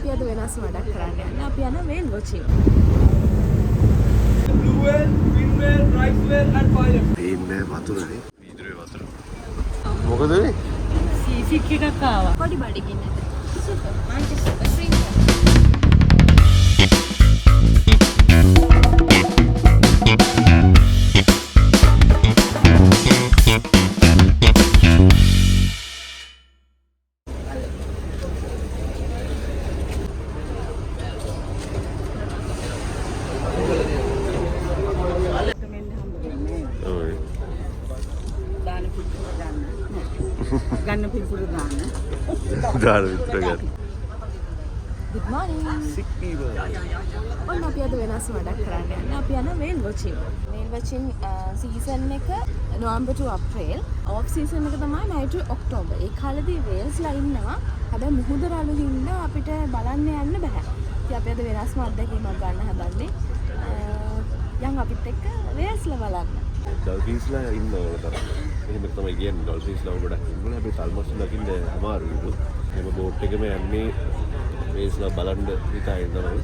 අපි අද වෙනස් වැඩක් කරන්න යන්නේ. අපි යන whale watching. Blue whale, green whale, rice whale and pilot. ඉන්නේ වතුරනේ. වීදුරුවේ වතුර. මොකද මේ? සීෆික් එකක් ආවා. පොඩි බඩකින් නේද? සුපර්. Aunty super drink. ගන්න පිළිතුර දාන්න. දාන විතර ගන්න. Good morning. Sick people. ඔන්න අපි අද වෙනස් වැඩක් කරන්න යන්නේ. අපි යන whale watching. whale watching season එක November to April. off season එක තමයි May to October. ඒ කාලෙදී whales ලා ඉන්නවා. හැබැයි මුහුද රළු හින්දා අපිට බලන්න යන්න බෑ. ඉතින් අපි අද වෙනස්ම අත්දැකීමක් ගන්න හදන්නේ. යන් අපිත් එක්ක whales ලා බලන්න. ඩොල්ෆින්ස් ලා ඉන්න ඕන තරම්. එහෙම තමයි කියන්නේ ඩොල්ෆින්ස් ලා ගොඩක් ඉන්නවා. හැබැයි තල්මස් දකින්න අමාරුයි. එහෙම බෝට් එකේම යන්නේ whales ලා බලන්න හිතාගෙන තමයි.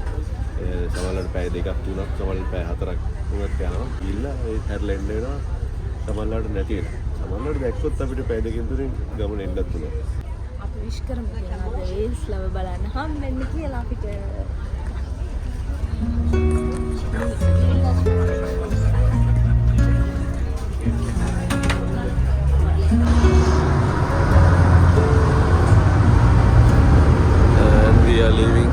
සමහරවිට පැය දෙකක් තුනක් සමහරවිට පැය හතරක් තුනක් යනවා. ගිහිල්ලා ඒ හැරලා එන්න වෙනවා. සමහරවිට නැති වෙනවා. සමහරවිට දැක්කොත් අපිට පැය දෙකකින් තුනින් ගමන එන්නත් පුළුවන්. අපි විශ් කරමු කියලා අද whales ලා බලන්න හම්බෙන්න කියලා අපිට. And we are leaving.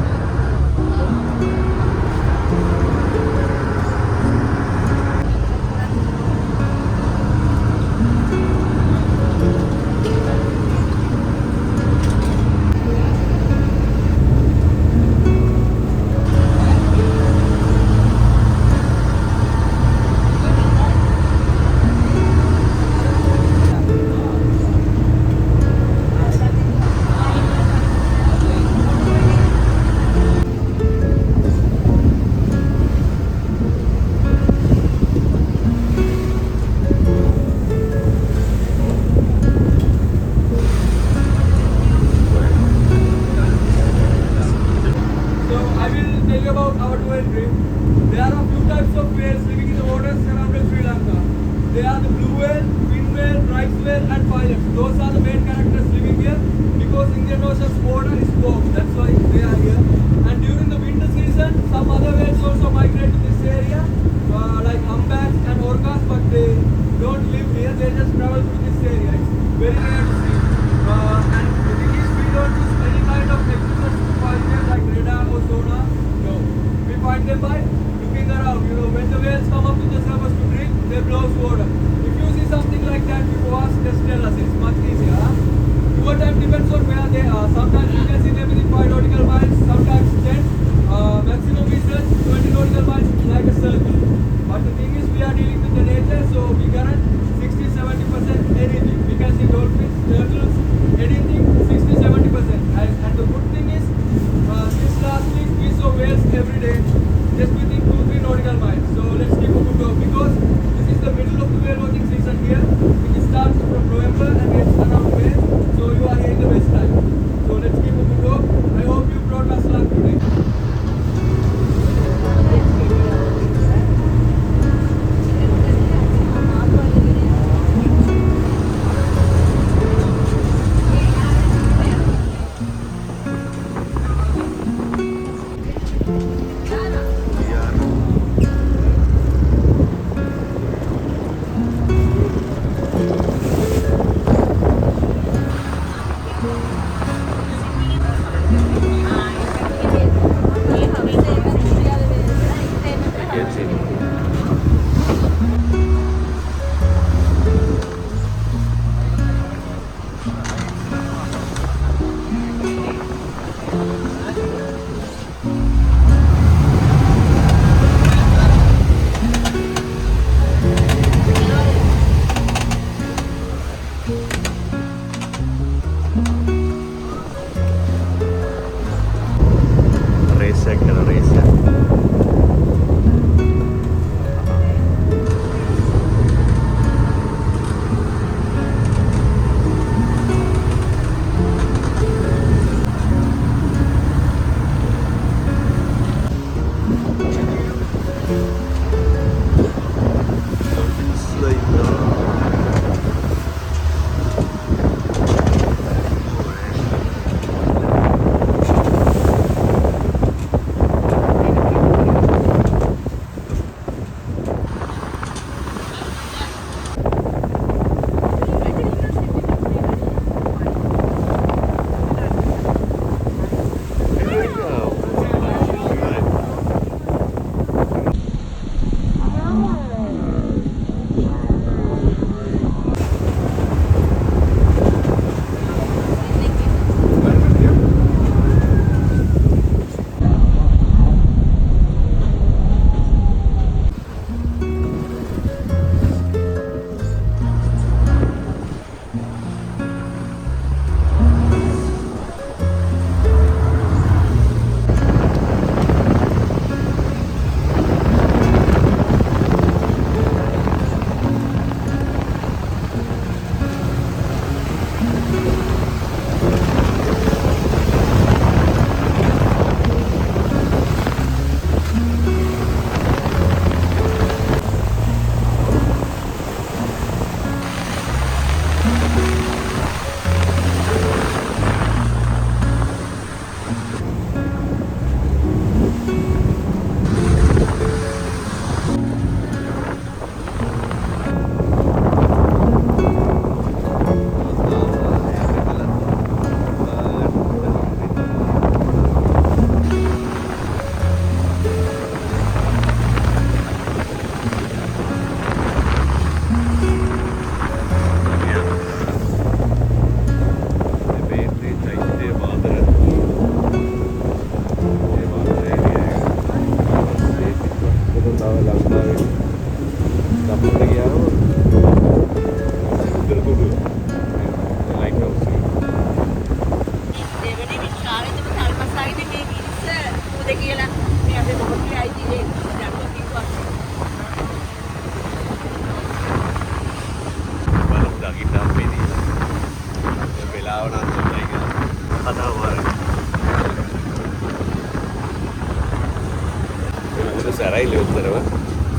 සැරයිලි උත්තරව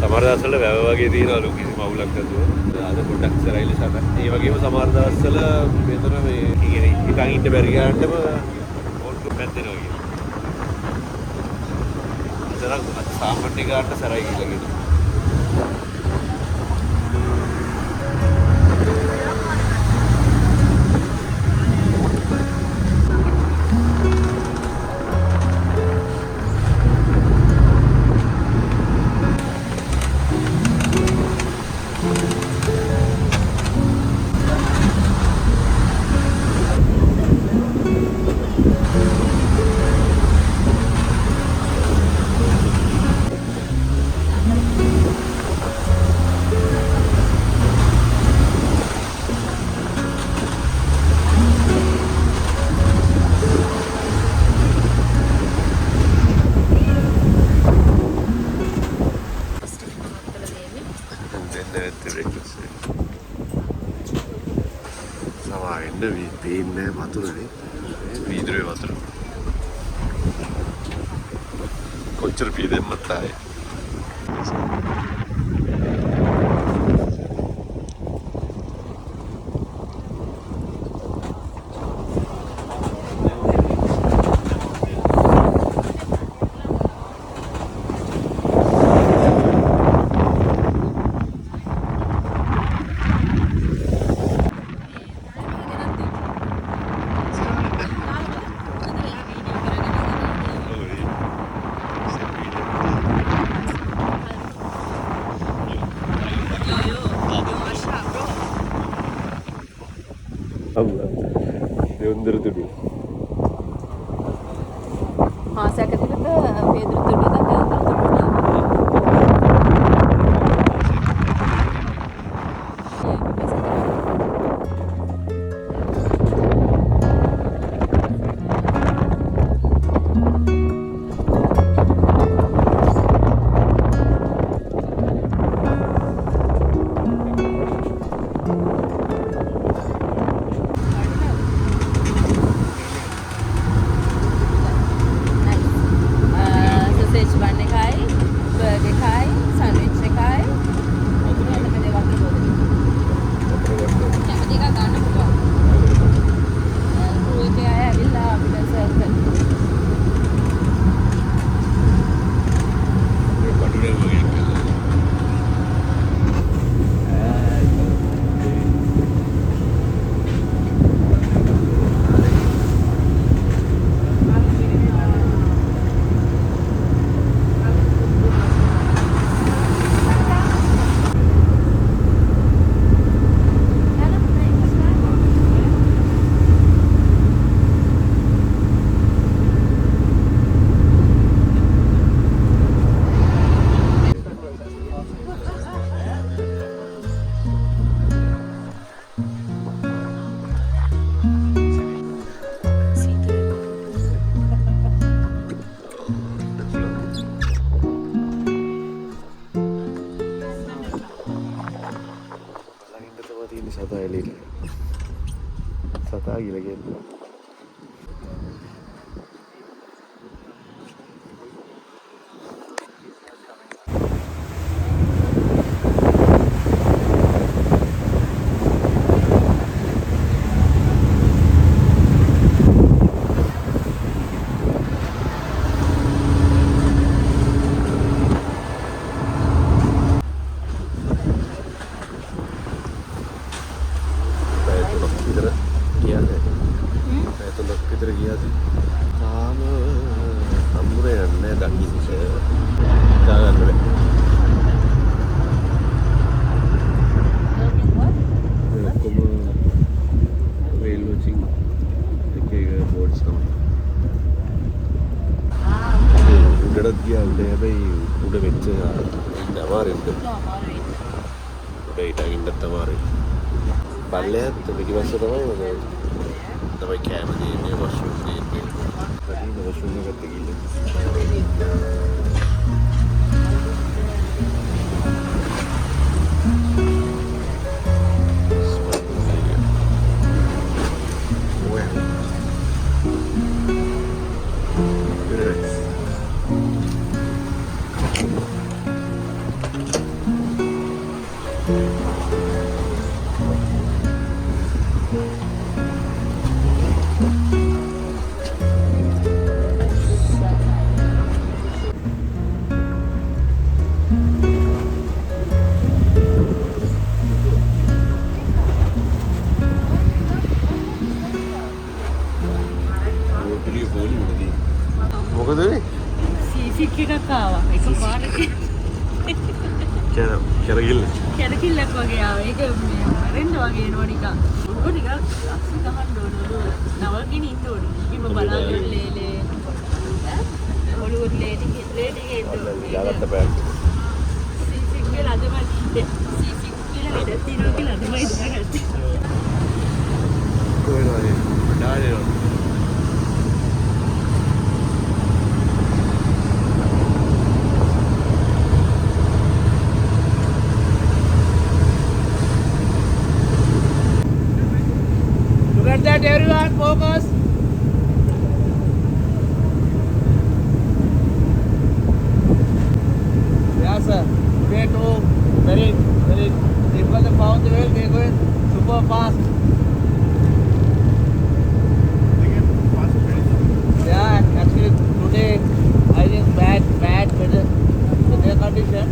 සමහර දවස්වල වැව වගේ තියෙනවා ලොකු මවුලක් අදුව. අද පොඩ්ඩක් සැරයිලි සතක්. ඒ වගේම සමහර දවස්වල මෙතන මේ කියන්නේ හිතන් ඉන්න බැරි ගන්නටම ඕන්කු පැද්දෙනවා කියන්නේ. අදනම් සාමාන්‍ය ගානට සැරයි කියලා කියනවා. පේන්නේ වතුරනේ වීදුරුවේ වතුර කොච්චර පීදෙන්නත් ආයේ දෙවුන්දර තුඩු මාසයක් ඇතුළත වේදුරු තුඩු දෙවුන්දර සතා එළියට සතා ගිල කියන්නේ උඩ වෙච්ච අමාරුයි උඩ හිටගින්නත් අමාරුයි පල්ලෙහාත් පිටිපස්ස තමයි කෑම දෙන්නේ වොෂ්රූම් දෙන්නේ කලින් වොෂ්රූම් එකට ගිහින් මොකද වෙන්නේ? සීසික් එකක් ආවා. ඒක පාරක කැරකිල්ල. කැරකිල්ලක් වගේ ආවා. ඒක මැරෙන්න වගේ එනවා නිකන්. උඩ ටිකක් අස්සි ගහන්න ඕන. නවගෙන ඉන්න ඕන. කිම බලාගෙන ලේලේ. ඔළුවට ලේ ටික ඉන්න ඕන. යාගත්ත බෑ. සීසික් කියලා අදම සීසික් කියලා වැඩ තියනවා කියලා අදම ඉඳගත්තේ. කොහෙනවද? ඩාලේ. Look at that, everyone. Focus. Yeah, sir. Today too, very simple to found the way. They're going super fast. Yeah, actually today I think bad weather condition.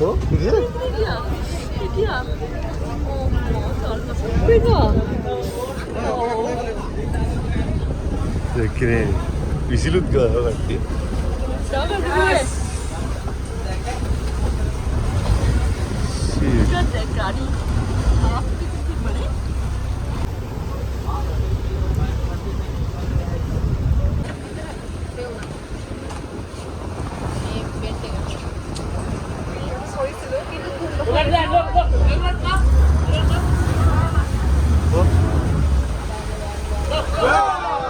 Oh, iya. Iya. Beda. Keren. Visilut gak nanti? Jangan gue. Kan dekari.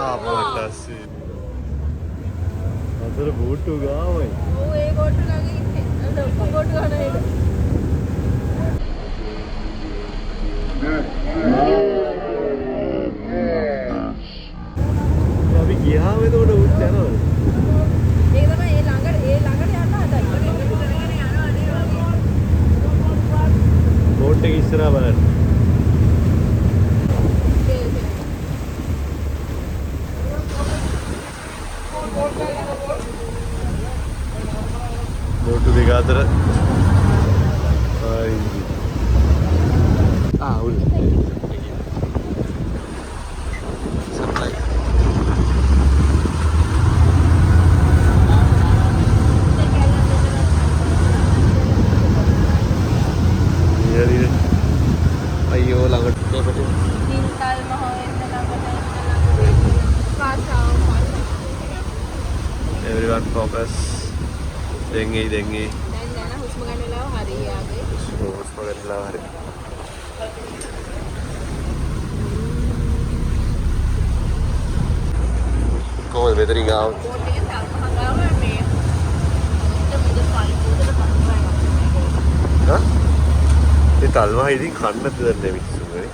Apa sih? Ada boot gawai. Oh, ये boat लगी है. अंदर boat गाना है. अभी गया में तो उठ जाना. ये तो मैं ये लांगर यार ना आता है. बोट के इस तरह बना. बोट दिखा तेरा. उल. Sampai. Iya. Ayo langat. Hintal mahoin kacau. Everyone focus. Dengi. Dan husma gana lawa hari आगे. Husma gana lawa hari. Kau weathering out. Hah? Ini talma ini khanna tu dan demi sungguh.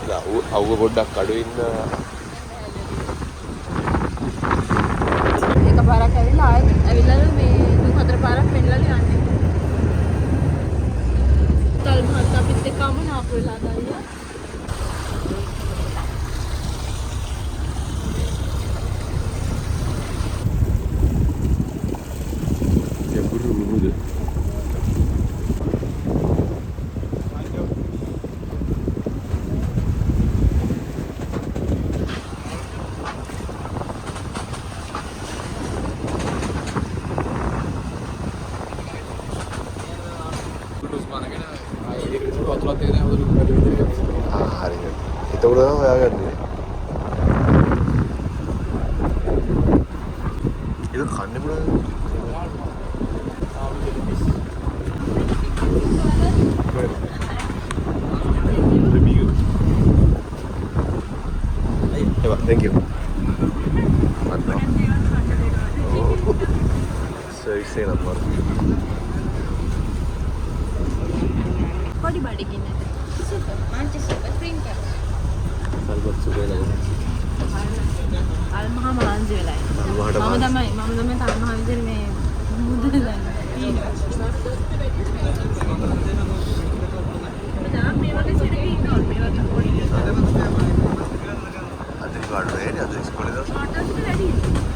Lah, aku bodoh kaduin. එකපාරක් ඇවිල්ලා ආයෙත් ඇවිල්ලා මේ තුන් හතර පාරක් පෙන්නලා යන්නේ. තල් මහත් අපිත් එක්කම නාපු වෙලා ගියා. Ya buru deh. hari ini. Kita udah ya kan ini. Itu kan ini udah. Ya Pak, thank you. Mantap. Oh, saya lapar. Kau dibalikin aja. Suka, mancis suka, spring kan. Salbat juga lagi. අල්මහා මහන්සි වෙලයි. මම තමයි තල්මහා විදිහට මේ මුදල් ගන්න. මේ වගේ සිරකේ ඉන්නවා. මේවත් පොඩි. අද කාඩේ අද ඉස්කෝලේ දාස්. මාටස් වැඩි.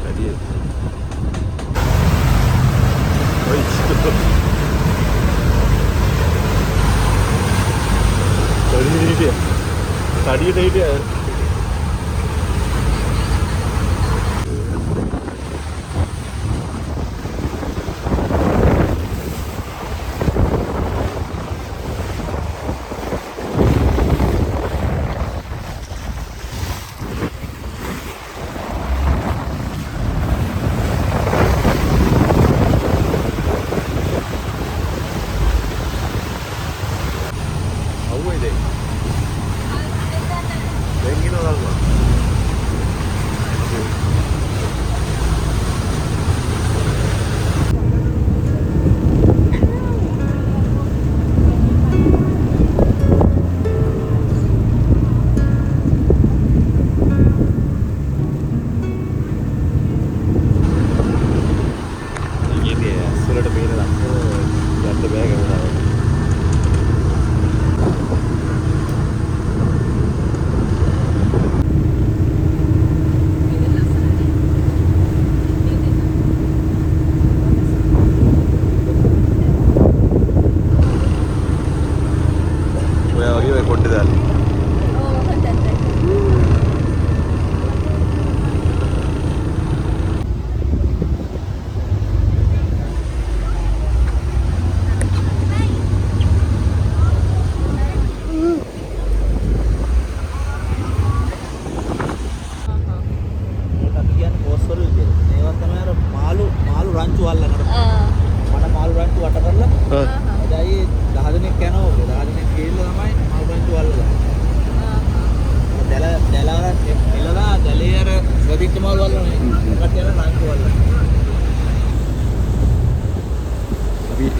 වැඩි. ඔයි. තඩියට හිටියා.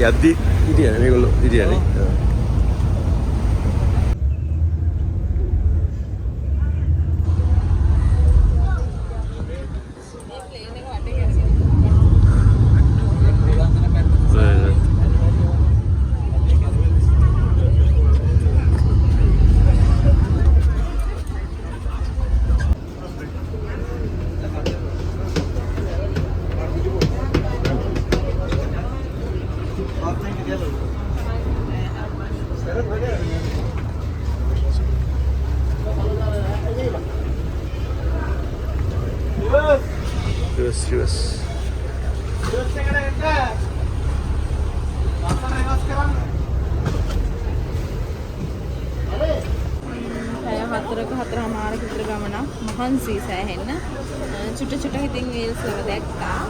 යද්දි ඉතින් මේගොල්ලෝ ඉතින් Yes. හතරමාරක විතර ගමනක් මහන්සි සෑහෙන්න චුට්ට හිතින් වේල්ස් ලව දැක්කා.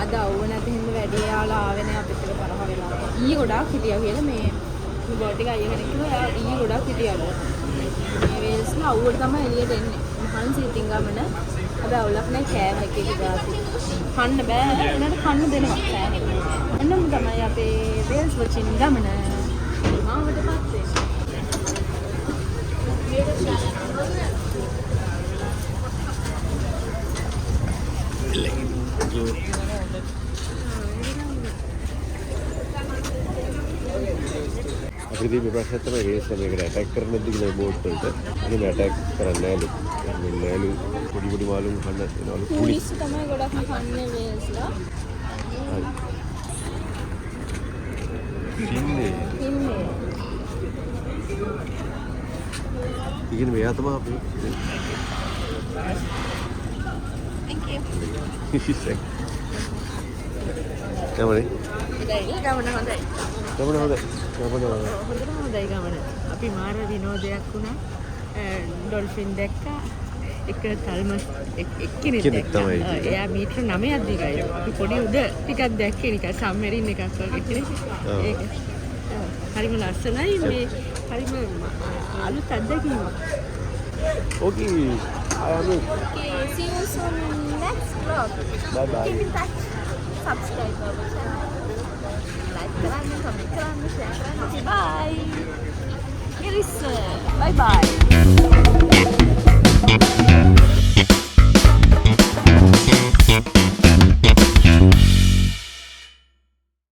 අද අවුව නැති හින්දා වැඩි යාලා ආවේ නැහැ අපිට තරහ වෙලා. ඊයේ ගොඩාක් හිටියා කියලා මේ බෝට් එක අයියා කෙනෙක් කිව්වා ඊයේ ගොඩාක් හිටියලු. මේ වේල්ස් ලා අවුවට තමයි එළියට එන්නේ. මහන්සි ඉතින් ගමන අද අවුලක් නැහැ කෑම එක ගාති. කන්න බෑ උනට කන්න දෙනවා සෑහෙන්න. අන්නම තමයි අපේ වේල්ස් වචින් ගමන. මාවට පස්සේ අපිදී මේ ප්‍රශ්නේ තමයි රේස් එකකට ඇටැක් කරන්න දෙන්න කියලා බෝට් වලට. එහෙම ඇටැක් කරන්නේ නැලු. මේ නැලු පොඩි මාළුන් කන්න එනවලු. පුලිස් තමයි ගොඩක්ම කන්නේ වේල්ස්ලා. ඉන්නේ. ඉතින් මෙයා තමයි අපි. Thank you. කවරේ? ගමන හොඳයි. ගමන. අපි මාර විනෝදයක් වුණා. ඩොල්ෆින් දැක්කා. එක තල්මස් එක්කෙනෙක් දැක්කා. එයා මීටර 9ක් දිගයි. අපි පොඩි උඩ ටිකක් දැක්කේ නිකන් සම්මරින් එකක් වගේ. ඒක හරිම ලස්සනයි මේ හරිම අලුත් අත්දැකීමක්. Okay, Okay, see you soon in next vlog. Bye bye. Keep in touch. Subscribe our channel. Like කරන්න, comment කරන්න, share කරන්න. Bye. Iris, bye bye. Bye.